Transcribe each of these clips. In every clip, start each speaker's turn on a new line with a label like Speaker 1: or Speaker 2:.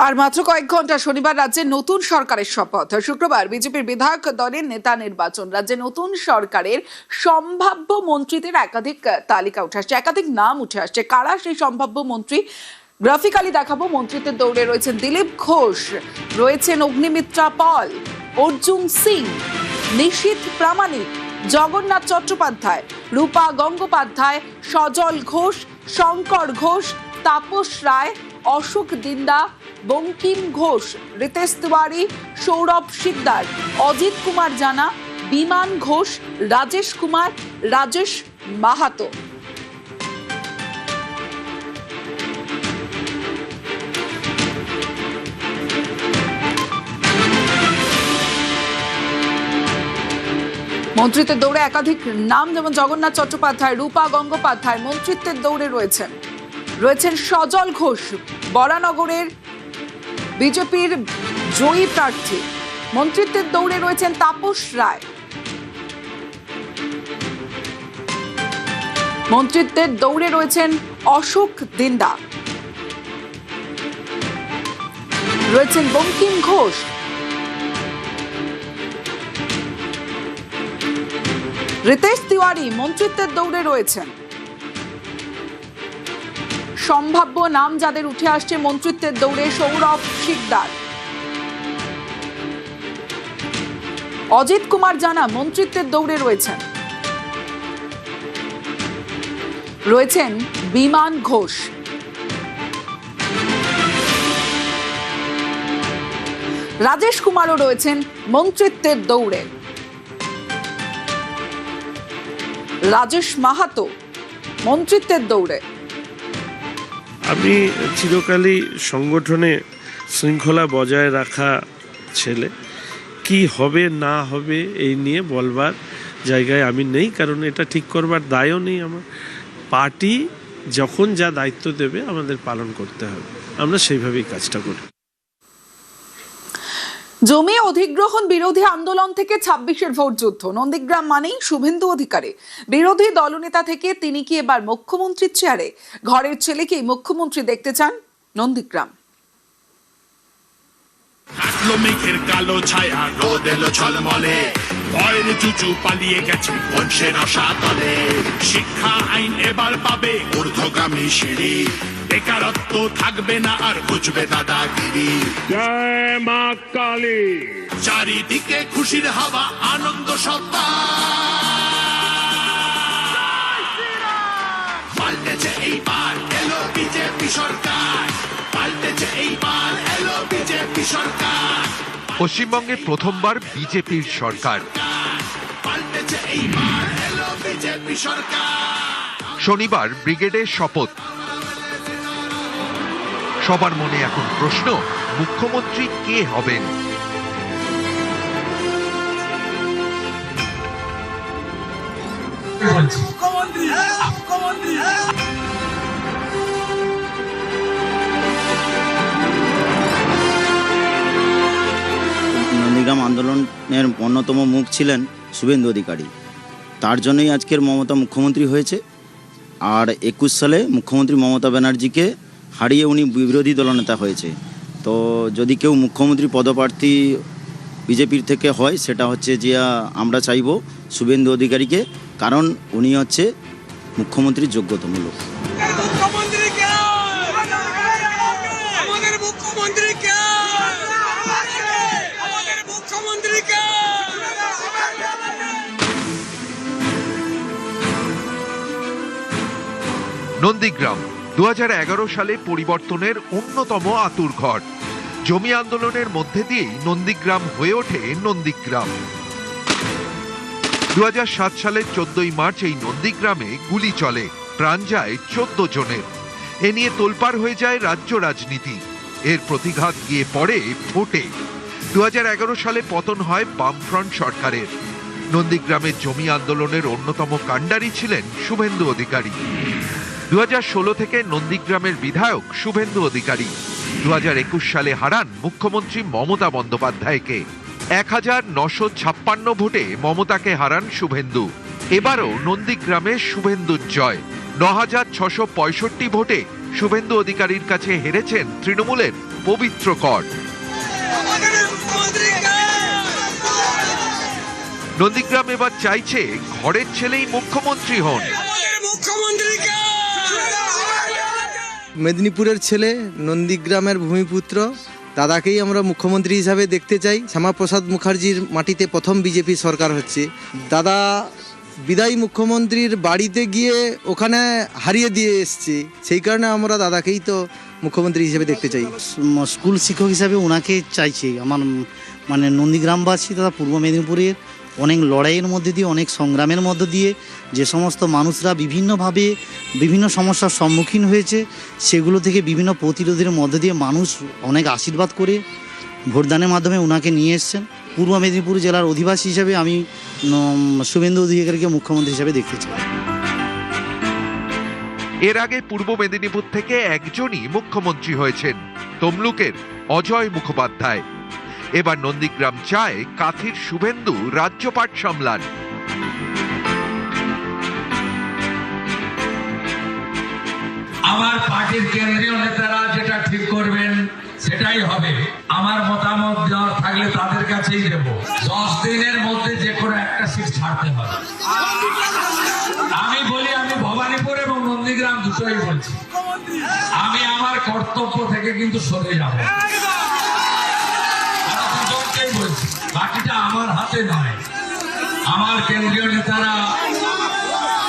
Speaker 1: আর মাত্র কয়েক ঘন্টা শনিবার রাজ্যে নতুন সরকারের শপথ। শুক্রবার বিজেপির বিধায়ক দলের নেতা নির্বাচন। রাজ্যে নতুন সরকারের সম্ভাব্য মন্ত্রীদের একাধিক তালিকা উঠে আসছে, একাধিক নাম উঠে আসছে। কারা সেই সম্ভাব্য মন্ত্রী গ্রাফিক্যালি দেখাবো। মন্ত্রিত্বের দৌড়ে রয়েছেন দিলীপ ঘোষ, রয়েছেন অগ্নিমিত্রা পল, অর্জুন সিং, নিশীথ প্রামাণিক, জগন্নাথ চট্টোপাধ্যায়, রূপা গঙ্গোপাধ্যায়, সজল ঘোষ, শঙ্কর ঘোষ, তাপস রায়, অশোক দিন্দা, বঙ্কিম ঘোষ, রিতেশ তিওয়ারি, সৌরভ শিকদার, অজিত কুমার জানা, বিমান ঘোষ, রাজেশ কুমার, রাজেশ মাহাতো। মন্ত্রিত্বের দৌড়ে একাধিক নাম, যেমন জগন্নাথ চট্টোপাধ্যায়, রূপা গঙ্গোপাধ্যায় মন্ত্রিত্বের দৌড়ে রয়েছেন সজল ঘোষ, বরানগরের বিজেপির জয়ী প্রার্থী। মন্ত্রিত্বের দৌড়ে রয়েছেন তাপস রায়। মন্ত্রিত্বের দৌড়ে রয়েছেন অশোক দিন্দা, রয়েছেন বঙ্কিম ঘোষ, রিতেশ তিওয়ারি মন্ত্রিত্বের দৌড়ে রয়েছেন। সম্ভাব্য নাম যাদের উঠে আসছে মন্ত্রিত্বের দৌড়ে: সৌরভ শিকদার, অজিত কুমার জানা মন্ত্রিত্বের দৌড়ে রয়েছেন বিমান ঘোষ, রাজেশ কুমারও রয়েছেন মন্ত্রিত্বের দৌড়ে, রাজেশ মাহাতো মন্ত্রিত্বের দৌড়ে।
Speaker 2: আমি চিরকালই সংগঠনে শৃঙ্খলা বজায় রাখা ছেলে, কি হবে না হবে এই নিয়ে বলবার জায়গায় আমি নেই, কারণ এটা ঠিক করবার দায়ও নেই আমার। পার্টি যখন যা দায়িত্ব দেবে আমাদের পালন করতে হবে, আমরা সেইভাবেই কাজটা করি।
Speaker 1: জমি অধিগ্রহণ বিরোধী আন্দোলন থেকে 26-এর ভোট যুদ্ধ। নন্দীগ্রাম মানেই শুভেন্দু অধিকারী। বিরোধী দলনেতা থেকে তিনি কি এবার মুখ্যমন্ত্রীর চেয়ারে? ঘরের ছেলেকেই মুখ্যমন্ত্রী দেখতে চান নন্দীগ্রাম।
Speaker 3: কাটলো মেঘের কালো ছায়া, রোদ এলো ঝলমলে, ভয়ের চুচু পালিয়ে গেছে বংশের রসাতলে। শিক্ষা আইন এবার পাবে ঊর্ধ্বগামী সিঁড়ি, বেকারত্ব থাকবে না আর বুঝবে দাদাগিরি।
Speaker 4: জয় মা কালী।
Speaker 3: চারিদিকে খুশির হাওয়া, আনন্দ সত্তা। পাল্টেছে এইবার এলো বিজেপি সরকার, পাল্টেছে এইবার এলো বিজেপি সরকার।
Speaker 5: পশ্চিমবঙ্গে প্রথমবার বিজেপির সরকার।
Speaker 3: পাল্টেছে এইবার এলো বিজেপি সরকার।
Speaker 5: শনিবার ব্রিগেডের শপথ। সবার মনে এখন প্রশ্ন, মুখ্যমন্ত্রী কে হবেন?
Speaker 6: নন্দীগ্রাম আন্দোলনের অন্যতম মুখ ছিলেন শুভেন্দু অধিকারী, তার জন্যই আজকের মমতা মুখ্যমন্ত্রী হয়েছে। আর 21 সালে মুখ্যমন্ত্রী মমতা ব্যানার্জিকে হারিয়ে উনি বিরোধী দলনেতা হয়েছে। তো যদি কেউ মুখ্যমন্ত্রী পদপ্রার্থী বিজেপির থেকে হয়, সেটা হচ্ছে যে আমরা চাইব শুভেন্দু অধিকারীকে, কারণ উনি হচ্ছে মুখ্যমন্ত্রীর যোগ্যতম লোক।
Speaker 5: নন্দীগ্রাম 2011 সালে পরিবর্তনের অন্যতম আঁতুড়ঘর। জমি আন্দোলনের মধ্যে দিয়েই নন্দীগ্রাম হয়ে ওঠে নন্দীগ্রাম। 2007 সালের 14ই মার্চ এই নন্দীগ্রামে গুলি চলে, প্রাণ যায় 14 জনের। এ নিয়ে তোলপাড় হয়ে যায় রাজ্য রাজনীতি। এর প্রতিঘাত গিয়ে পড়ে ভোটে। 2011 সালে পতন হয় বামফ্রন্ট সরকারের। নন্দীগ্রামের জমি আন্দোলনের অন্যতম কাণ্ডারি ছিলেন শুভেন্দু অধিকারী। 2016 থেকে নন্দীগ্রামের বিধায়ক শুভেন্দু অধিকারী 2021 সালে হারান মুখ্যমন্ত্রী মমতা বন্দ্যোপাধ্যায়কে। 1956 ভোটে মমতাকে হারান শুভেন্দু। এবারও নন্দীগ্রামে শুভেন্দুর জয়। 9665 ভোটে শুভেন্দু অধিকারীর কাছে হেরেছেন তৃণমূলের পবিত্র কর। নন্দীগ্রাম এবার চাইছে ঘরের ছেলেই মুখ্যমন্ত্রী হন।
Speaker 7: মেদিনীপুরের ছেলে, নন্দীগ্রামের ভূমিপুত্র, দাদাকেই আমরা মুখ্যমন্ত্রী হিসাবে দেখতে চাই। শ্যামাপ্রসাদ মুখার্জির মাটিতে প্রথম বিজেপি সরকার হচ্ছে। দাদা বিদায়ী মুখ্যমন্ত্রীর বাড়িতে গিয়ে ওখানে হারিয়ে দিয়ে এসছে, সেই কারণে আমরা দাদাকেই তো মুখ্যমন্ত্রী হিসেবে দেখতে চাই।
Speaker 8: স্কুল শিক্ষক হিসাবে ওনাকে চাইছি। আমার মানে নন্দীগ্রামবাসী তথা পূর্ব মেদিনীপুরের অনেক লড়াইয়ের মধ্যে দিয়ে, অনেক সংগ্রামের মধ্য দিয়ে যে সমস্ত মানুষরা বিভিন্নভাবে বিভিন্ন সমস্যার সম্মুখীন হয়েছে, সেগুলো থেকে বিভিন্ন প্রতিরোধের মধ্য দিয়ে মানুষ অনেক আশীর্বাদ করে ভোটদানের মাধ্যমে ওনাকে নিয়ে এসছেন। পূর্ব মেদিনীপুর জেলার অধিবাসী হিসেবে আমি শুভেন্দু অধিকারীকে মুখ্যমন্ত্রী হিসেবে দেখতে চাই।
Speaker 5: এর আগে পূর্ব মেদিনীপুর থেকে একজনই মুখ্যমন্ত্রী হয়েছেন, তমলুকের অজয় মুখোপাধ্যায়। এবার নন্দীগ্রাম চায় কাথির শুভেন্দু রাজ্যপাট সামলান।
Speaker 9: আমার পার্টির কেন্দ্রীয় নেতারা যেটা ঠিক করবেন সেটাই হবে। আমার মতামত দেওয়ার থাকলে তাদের কাছেই দেব। 10 দিনের মধ্যে যে কোনো একটা সিট ছাড়তে হবে। আমি বলি, আমি ভবানীপুর এবং নন্দীগ্রাম দুটোই বলছি, আমি আমার কর্তব্য থেকে কিন্তু সরে যাব। বলছি বাকিটা আমার হাতে নয়। আমার কেন্দ্রীয় নেতারা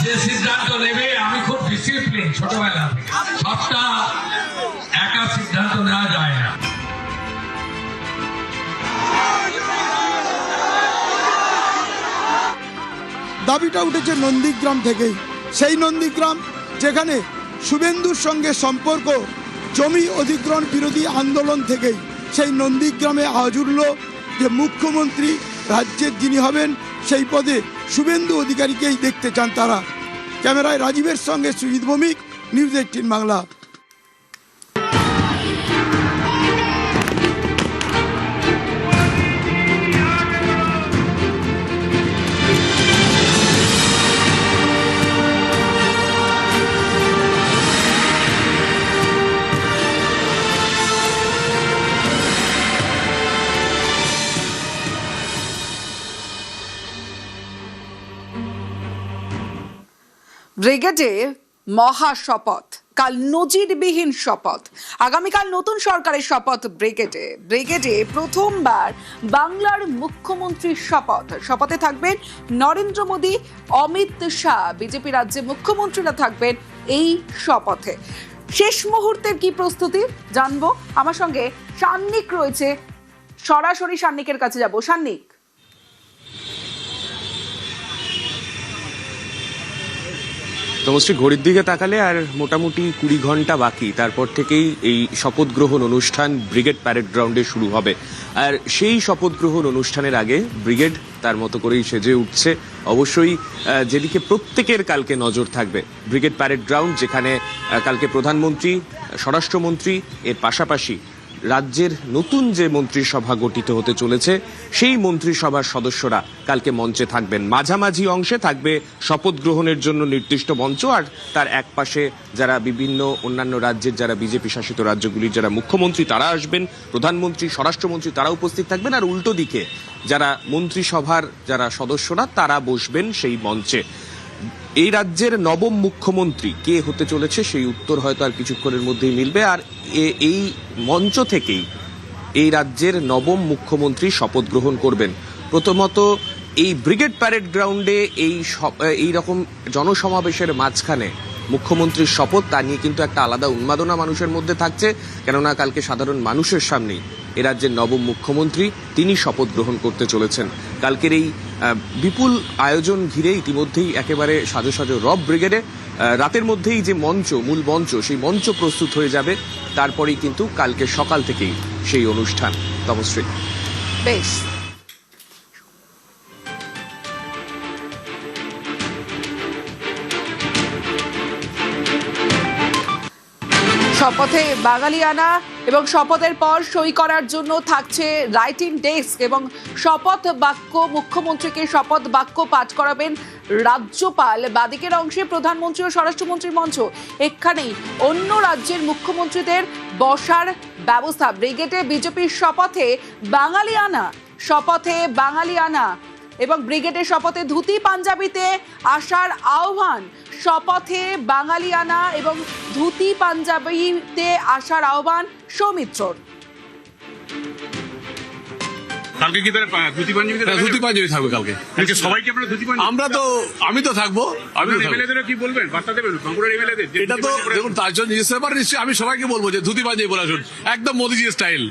Speaker 9: যে সিদ্ধান্ত নেবে, আমি খুব ডিসিপ্লিন ছোটবেলা থেকে, সবটা একা সিদ্ধান্ত নেওয়া যায় না।
Speaker 10: দাবিটা উঠেছে নন্দীগ্রাম থেকেই। সেই নন্দীগ্রাম যেখানে শুভেন্দুর সঙ্গে সম্পর্ক জমি অধিগ্রহণ বিরোধী আন্দোলন থেকেই, সেই নন্দীগ্রামে আজ উঠল যে মুখ্যমন্ত্রী রাজ্যের যিনি হবেন সেই পদে শুভেন্দু অধিকারীকেই দেখতে চান তারা। ক্যামেরায় রাজীবের সঙ্গে সুজিত ভৌমিক, নিউজ 18 বাংলা।
Speaker 1: ব্রিগেডে মহা শপথ, কাল নজিরবিহীন শপথ। আগামীকাল নতুন সরকারের শপথ ব্রিগেডে প্রথমবার বাংলার মুখ্যমন্ত্রীর শপথ। শপথে থাকবেন নরেন্দ্র মোদী, অমিত শাহ, বিজেপি রাজ্যে মুখ্যমন্ত্রীরা থাকবেন এই শপথে। শেষ মুহূর্তের কি প্রস্তুতি জানবো। আমার সঙ্গে সান্নিক রয়েছে, সরাসরি সান্নিকের কাছে যাব। সান্নিক,
Speaker 11: তমশ্রী, ঘড়ির দিকে তাকালে আর মোটামুটি 20 ঘন্টা বাকি, তারপর থেকেই এই শপথ গ্রহণ অনুষ্ঠান ব্রিগেড প্যারেড গ্রাউন্ডে শুরু হবে। আর সেই শপথ গ্রহণ অনুষ্ঠানের আগে ব্রিগেড তার মতো করেই সেজে উঠছে। অবশ্যই যেদিকে প্রত্যেকের কালকে নজর থাকবে ব্রিগেড প্যারেড গ্রাউন্ড, যেখানে কালকে প্রধানমন্ত্রী, স্বরাষ্ট্রমন্ত্রী, এর পাশাপাশি রাজ্যের নতুন যে মন্ত্রিসভা গঠিত হতে চলেছে সেই মন্ত্রিসভার সদস্যরা কালকে মঞ্চে থাকবেন। মাঝামাঝি অংশে থাকবে শপথ গ্রহণের জন্য নির্দিষ্ট মঞ্চ, আর তার একপাশে যারা বিভিন্ন অন্যান্য রাজ্যের, যারা বিজেপি শাসিত রাজ্যগুলির যারা মুখ্যমন্ত্রী তারা আসবেন, প্রধানমন্ত্রী, স্বরাষ্ট্রমন্ত্রী তারা উপস্থিত থাকবেন, আর উল্টো দিকে যারা মন্ত্রিসভার যারা সদস্যরা তারা বসবেন সেই মঞ্চে। এই রাজ্যের নবম মুখ্যমন্ত্রী কে হতে চলেছে সেই উত্তর হয়তো আর কিছুক্ষণের মধ্যেই মিলবে। আর এই মঞ্চ থেকেই এই রাজ্যের নবম মুখ্যমন্ত্রী শপথ গ্রহণ করবেন। প্রথমত এই ব্রিগেড প্যারেড গ্রাউন্ডে এই রকম জনসমাবেশের মাঝখানে মুখ্যমন্ত্রীর শপথ, তা নিয়ে কিন্তু একটা আলাদা উন্মাদনা মানুষের মধ্যে থাকছে, কেননা কালকে সাধারণ মানুষের সামনেই এ রাজ্যের নবম মুখ্যমন্ত্রী তিনি শপথ গ্রহণ করতে চলেছেন। কালকের এই বিপুল আয়োজন ঘিরে ইতিমধ্যেই একেবারে সাজো সাজো রব ব্রিগেডে। রাতের মধ্যেই যে মঞ্চ, মূল মঞ্চ, সেই মঞ্চ প্রস্তুত হয়ে যাবে। তারপরেই কিন্তু কালকে সকাল থেকেই সেই অনুষ্ঠান। তমশ্রী,
Speaker 1: বেশ। শপথে বাঙালিয়ানা এবং শপথের পর সই করার জন্য থাকছে রাইটিং ডেস্ক এবং শপথ বাক্য, মুখ্যমন্ত্রীকে শপথ বাক্য পাঠ করাবেন রাজ্যপাল। বাদিকের অংশে প্রধানমন্ত্রী ও স্বরাষ্ট্রমন্ত্রীর মঞ্চ। এখানেই অন্য রাজ্যের মুখ্যমন্ত্রীদের বসার ব্যবস্থা। ব্রিগেডে বিজেপির শপথে বাঙালিয়ানা এবং ব্রিগেডের শপথে ধুতি পাঞ্জাবিতে আসার আহ্বান। শপথে বাঙালিয়ানা এবং ধুতি পাঞ্জাবিতে আসার আহ্বান সৌমিত্রর।
Speaker 4: কালকে কি তারা ধুতি পাঞ্জাবি থাকবে কালকে সবাইকে আপনারা ধুতি পাঞ্জাবি?
Speaker 12: আমি তো থাকবো।
Speaker 4: এমএলএদের কি বলবেন, বার্তা দেবেন বাঁকুড়ার এমএলএদের?
Speaker 12: এটা তো দেখুন, তার জন্য নিশ্চয়ই আমি সবাইকে বলবো যে ধুতি পাঞ্জাবি পরে আসুন, একদম মোদিজি স্টাইল।